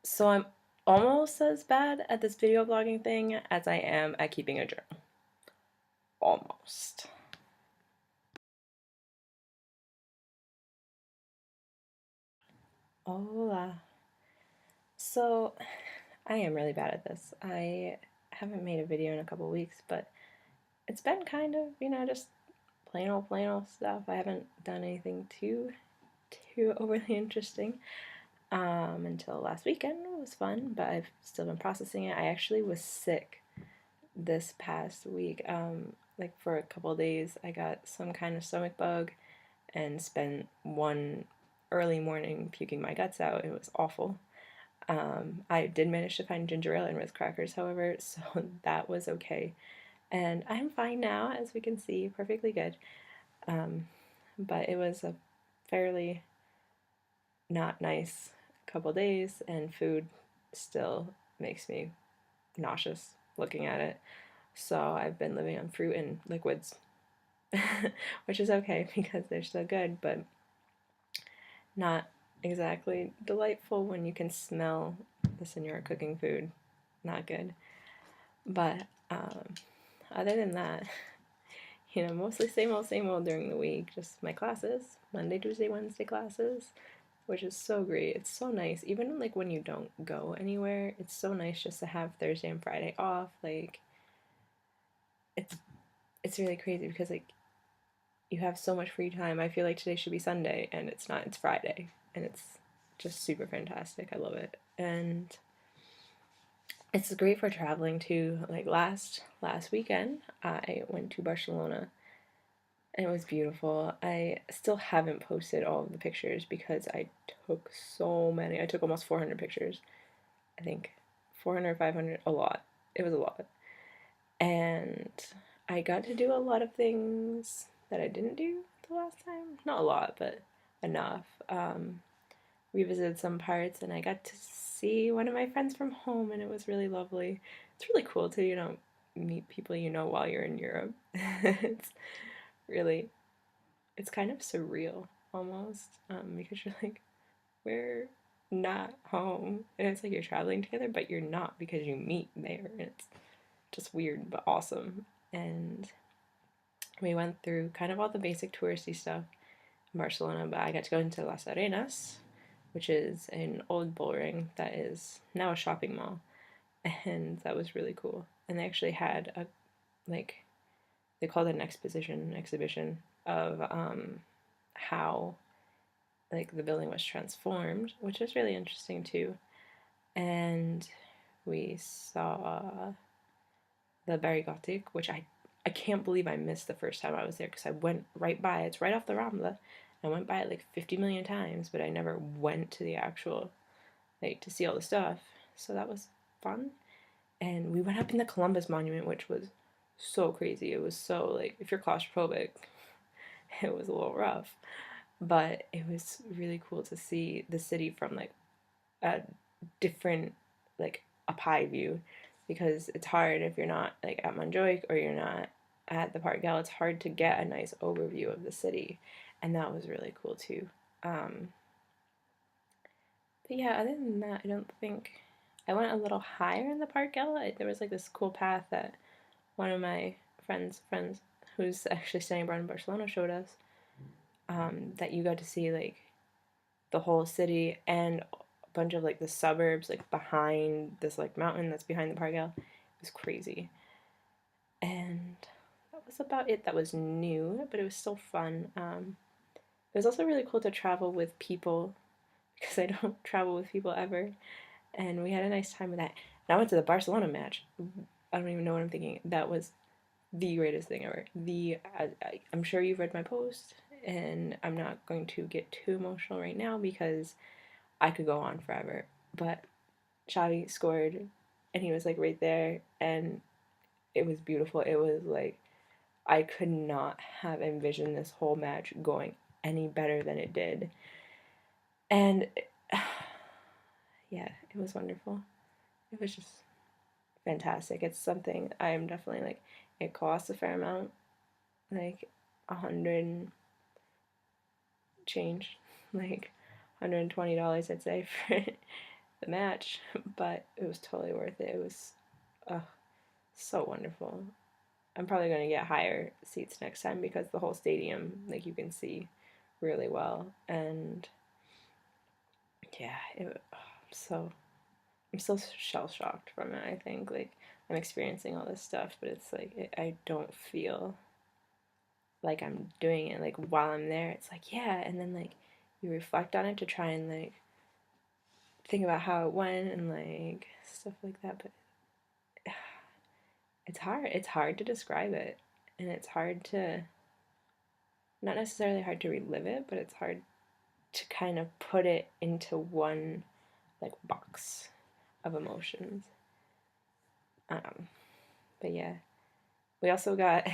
So I'm almost as bad at this video blogging thing as I am at keeping a journal. Almost. Hola. So I am really bad at this. I haven't made a video in a couple weeks, but it's been kind of, just plain old stuff. I haven't done anything too overly interesting until last weekend. It was fun, but I've still been processing it. I actually was sick this past week. Like for a couple days, I got some kind of stomach bug and spent one early morning puking my guts out. It was awful. I did manage to find ginger ale and Ritz crackers, however, so that was okay. And I'm fine now, as we can see, perfectly good. But it was a fairly not nice couple days, and food still makes me nauseous looking at it. So I've been living on fruit and liquids, which is okay because they're still good, but not exactly delightful when you can smell the senora cooking food. Not good. But other than that, mostly same old during the week. Just my classes, Monday, Tuesday, Wednesday classes, which is so great. It's so nice. Even like when you don't go anywhere, it's so nice just to have Thursday and Friday off. Like it's it's really crazy because like you have so much free time. I feel like today should be Sunday and it's not. It's Friday and it's just super fantastic. I love it. And it's great for traveling too. Like last weekend, I went to Barcelona and it was beautiful. I still haven't posted all of the pictures because I took so many. I took almost 400 pictures. I think 400, 500, a lot. It was a lot. And I got to do a lot of things that I didn't do the last time. Not a lot, but enough. Revisited some parts, and I got to see one of my friends from home, and it was really lovely. It's really cool to, meet people you know while you're in Europe. It's really, it's kind of surreal almost, because you're like, we're not home. And it's like you're traveling together, but you're not because you meet there, and it's just weird but awesome. And we went through kind of all the basic touristy stuff in Barcelona, but I got to go into Las Arenas, which is an old bullring that is now a shopping mall, and that was really cool. And they actually had a like they called it an exhibition of how like the building was transformed, which was really interesting too. And we saw the Barry Gothic, which I can't believe I missed the first time I was there because I went right by. It's right off the Rambla. I went by it like 50 million times, but I never went to the actual, like, to see all the stuff. So that was fun. And we went up in the Columbus Monument, which was so crazy. It was so, like, if you're claustrophobic, it was a little rough. But it was really cool to see the city from, like, a different, like, up high view because it's hard if you're not like at Montjuic or you're not at the Park Gala. It's hard to get a nice overview of the city, and that was really cool too. Um, but yeah, other than that, I don't think I went a little higher in the Park Gala. There was like this cool path that one of my friends who's actually studying abroad in Barcelona showed us. That you got to see like the whole city and a bunch of like the suburbs like behind this like mountain that's behind the Park Gala. It was crazy. And that was about it. That was new, but it was still fun. It was also really cool to travel with people because I don't travel with people ever. And we had a nice time with that. And I went to the Barcelona match. I don't even know what I'm thinking. That was the greatest thing ever. I'm sure you've read my post, and I'm not going to get too emotional right now because I could go on forever. But Xavi scored, and he was like right there, and it was beautiful. It was like I could not have envisioned this whole match going any better than it did. And yeah, it was wonderful. It was just fantastic. It's something I am definitely like, it costs a fair amount, like 100 change, like $120, I'd say, for the match, but it was totally worth it. It was so wonderful. I'm probably going to get higher seats next time because the whole stadium, like, you can see really well. And yeah, I'm still shell shocked from it. I think, like, I'm experiencing all this stuff, but it's like I don't feel like I'm doing it. Like, while I'm there, it's like, yeah, and then, like, you reflect on it to try and, like, think about how it went and, like, stuff like that. But it's hard to describe it, and it's hard to, not necessarily hard to relive it, but it's hard to kind of put it into one, like, box of emotions. But yeah, we also got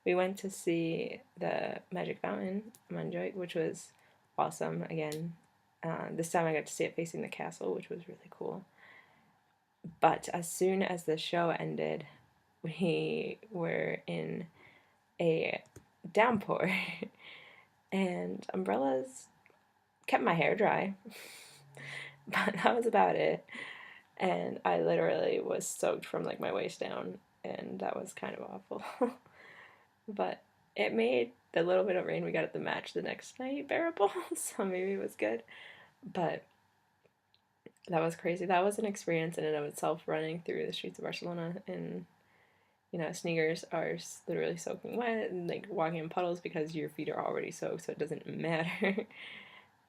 we went to see the Magic Fountain Montjuic, which was awesome. Again, this time I got to see it facing the castle, which was really cool. But as soon as the show ended, we were in a downpour, and umbrellas kept my hair dry, but that was about it. And I literally was soaked from, like, my waist down, and that was kind of awful. But it made the little bit of rain we got at the match the next night bearable, so maybe it was good. But that was crazy. That was an experience in and of itself, running through the streets of Barcelona, and sneakers are literally soaking wet, and, like, walking in puddles because your feet are already soaked, so it doesn't matter.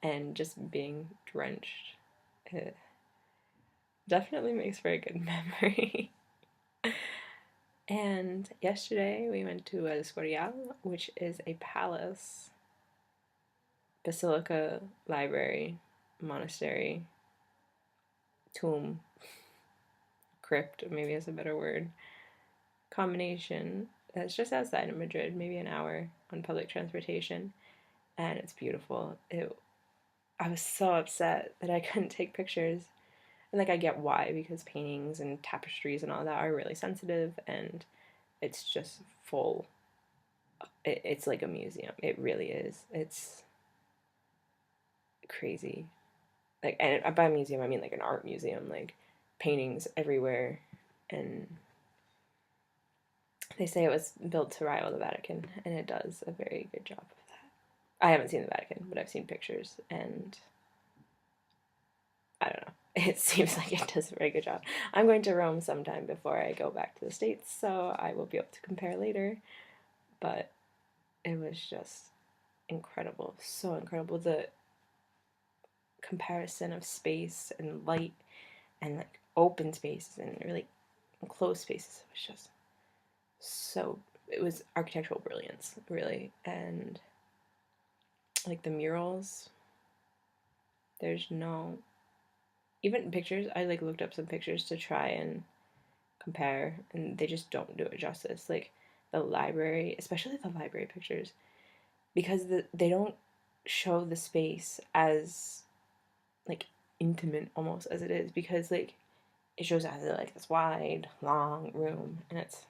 And just being drenched, it definitely makes for a good memory. And yesterday we went to Escorial, which is a palace, basilica, library, monastery, tomb, crypt, maybe is a better word, combination. It's just outside of Madrid, maybe an hour on public transportation, and it's beautiful. I was so upset that I couldn't take pictures. And, like, I get why, because paintings and tapestries and all that are really sensitive, and it's just full. It's like a museum. It really is. It's crazy. Like, and by museum I mean, like, an art museum, like, paintings everywhere. And they say it was built to rival the Vatican, and it does a very good job of that. I haven't seen the Vatican, but I've seen pictures, and I don't know. It seems like it does a very good job. I'm going to Rome sometime before I go back to the States, so I will be able to compare later. But it was just incredible. So incredible. The comparison of space and light and, like, open spaces and really enclosed spaces was just so, it was architectural brilliance, really. And, like, the murals, there's no, even pictures, I, like, looked up some pictures to try and compare, and they just don't do it justice. Like, the library, especially the library pictures, because they don't show the space as, like, intimate almost as it is, because, like, it shows as, like, this wide, long room, and it's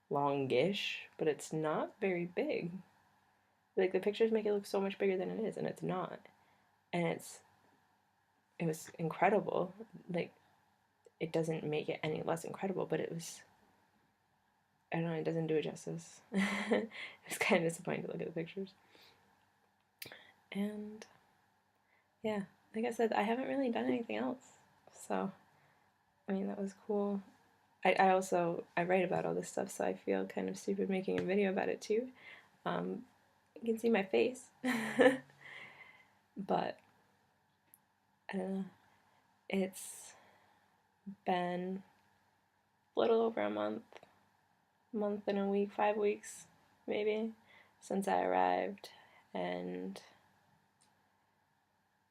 longish, but it's not very big. Like, the pictures make it look so much bigger than it is, and it's not. And it was incredible. Like, it doesn't make it any less incredible, but it was, I don't know, it doesn't do it justice. It was kind of disappointing to look at the pictures. And yeah, like I said, I haven't really done anything else. So, I mean, that was cool. I also, I write about all this stuff, so I feel kind of stupid making a video about it too. You can see my face. But, I don't know. It's been a little over a month and a week, 5 weeks, maybe, since I arrived, and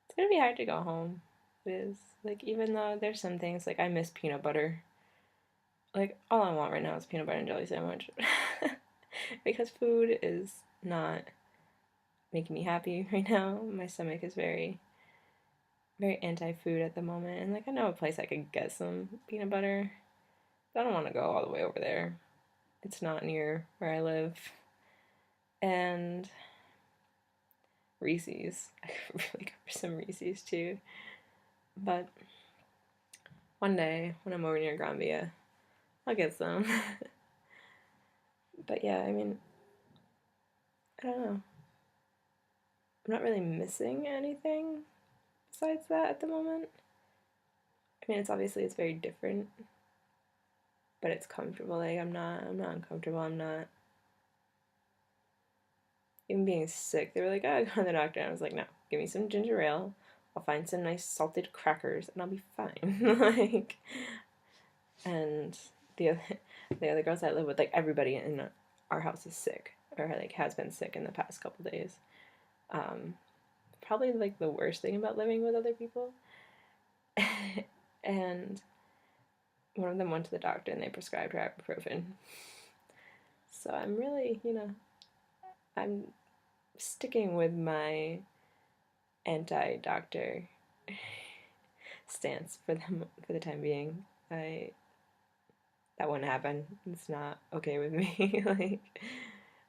it's gonna be hard to go home. It is. Like, even though there's some things, like, I miss peanut butter. Like, all I want right now is peanut butter and jelly sandwich. Because food is not making me happy right now. My stomach is very, very anti-food at the moment. And, like, I know a place I could get some peanut butter, but I don't want to go all the way over there. It's not near where I live. And Reese's. I could really go for some Reese's too. But one day when I'm over near Granvia, I'll get some. But yeah, I mean, I don't know. I'm not really missing anything besides that at the moment. I mean, it's very different, but it's comfortable. Like I'm not uncomfortable. I'm not even being sick. They were like, "Oh, go to the doctor." And I was like, "No, give me some ginger ale. I'll find some nice salted crackers, and I'll be fine." Like, and the other the other girls I live with, like everybody in our house is sick or like has been sick in the past couple days. Um, Probably like the worst thing about living with other people. And one of them went to the doctor and they prescribed her ibuprofen. So I'm really, I'm sticking with my anti-doctor stance for the time being. That wouldn't happen. It's not okay with me. Like,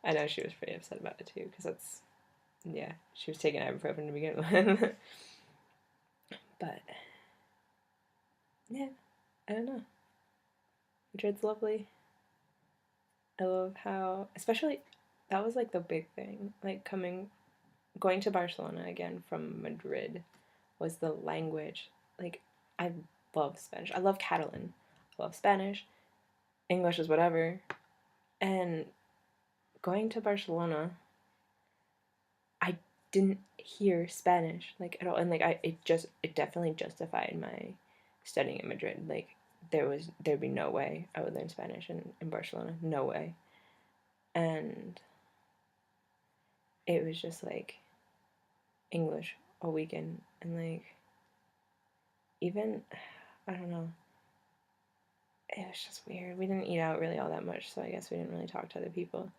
I know she was pretty upset about it too, because yeah, she was taking ibuprofen to begin with. But yeah, I don't know. Madrid's lovely. I love how, especially, that was like the big thing. Like going to Barcelona again from Madrid was the language. Like, I love Spanish. I love Catalan. I love Spanish. English is whatever. And going to Barcelona, I didn't hear Spanish like at all. And like it definitely justified my studying in Madrid. Like there'd be no way I would learn Spanish in Barcelona. No way. And it was just like English all weekend and like even I don't know. It was just weird. We didn't eat out really all that much, so I guess we didn't really talk to other people,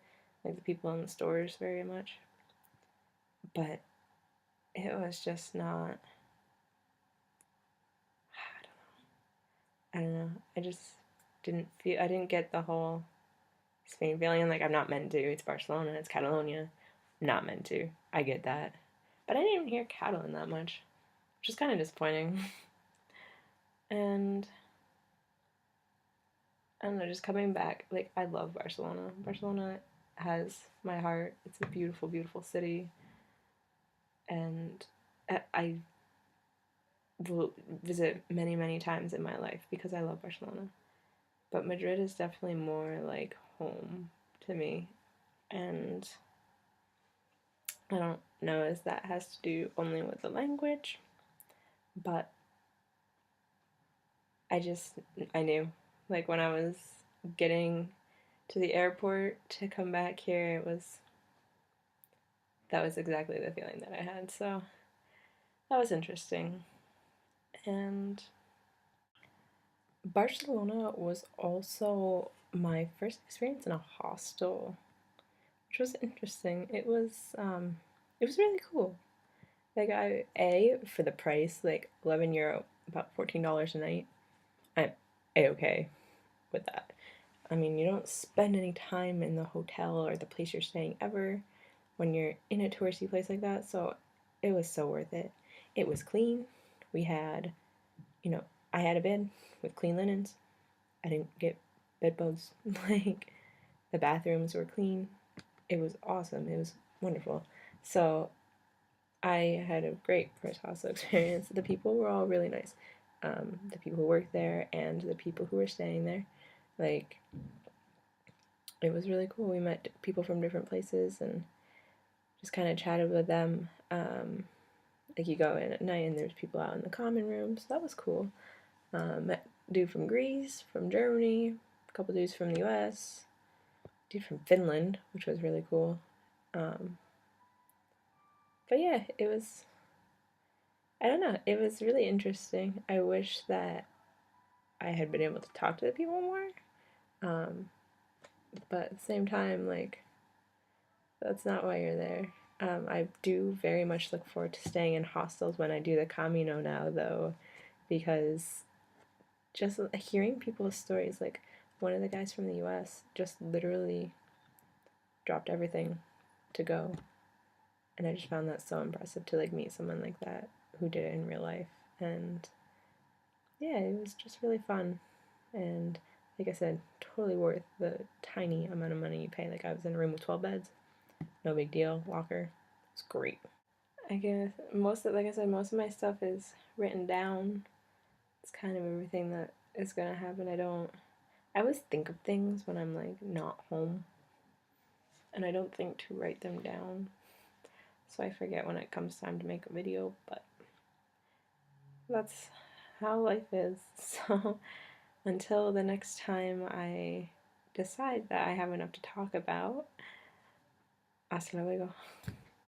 like the people in the stores, very much. But it was just not. I don't know. I just didn't feel. I didn't get the whole Spain feeling. Like I'm not meant to. It's Barcelona. It's Catalonia. I'm not meant to. I get that, but I didn't even hear Catalan that much, which is kind of disappointing. And I don't know, just coming back, like, I love Barcelona. Barcelona has my heart. It's a beautiful, beautiful city. And I will visit many, many times in my life because I love Barcelona. But Madrid is definitely more like home to me. And I don't know if that has to do only with the language, but I knew. Like, when I was getting to the airport to come back here, that was exactly the feeling that I had. So that was interesting. And Barcelona was also my first experience in a hostel, which was interesting. It was really cool. Like for the price, like €11, about $14 a night. I'm a-okay with that. I mean, you don't spend any time in the hotel or the place you're staying ever when you're in a touristy place like that, so it was so worth it. It was clean. We had, you know, I had a bed with clean linens. I didn't get bed bugs. Like, the bathrooms were clean. It was awesome. It was wonderful. So I had a great first hostel experience. The people were all really nice. The people who worked there and the people who were staying there. Like, it was really cool. We met people from different places and just kind of chatted with them. Like, you go in at night and there's people out in the common room, so that was cool. Met a dude from Greece, from Germany, a couple dudes from the US, dude from Finland, which was really cool. But yeah, I don't know, it was really interesting. I wish that I had been able to talk to the people more. But at the same time, like, that's not why you're there. I do very much look forward to staying in hostels when I do the Camino now, though, because just hearing people's stories, like one of the guys from the US just literally dropped everything to go, and I just found that so impressive to like meet someone like that who did it in real life. And yeah, it was just really fun. And like I said, totally worth the tiny amount of money you pay. Like I was in a room with 12 beds, no big deal, locker. It's great. I guess like I said, most of my stuff is written down. It's kind of everything that is gonna happen. I always think of things when I'm like not home, and I don't think to write them down. So I forget when it comes time to make a video, but that's how life is. So until the next time I decide that I have enough to talk about, hasta luego.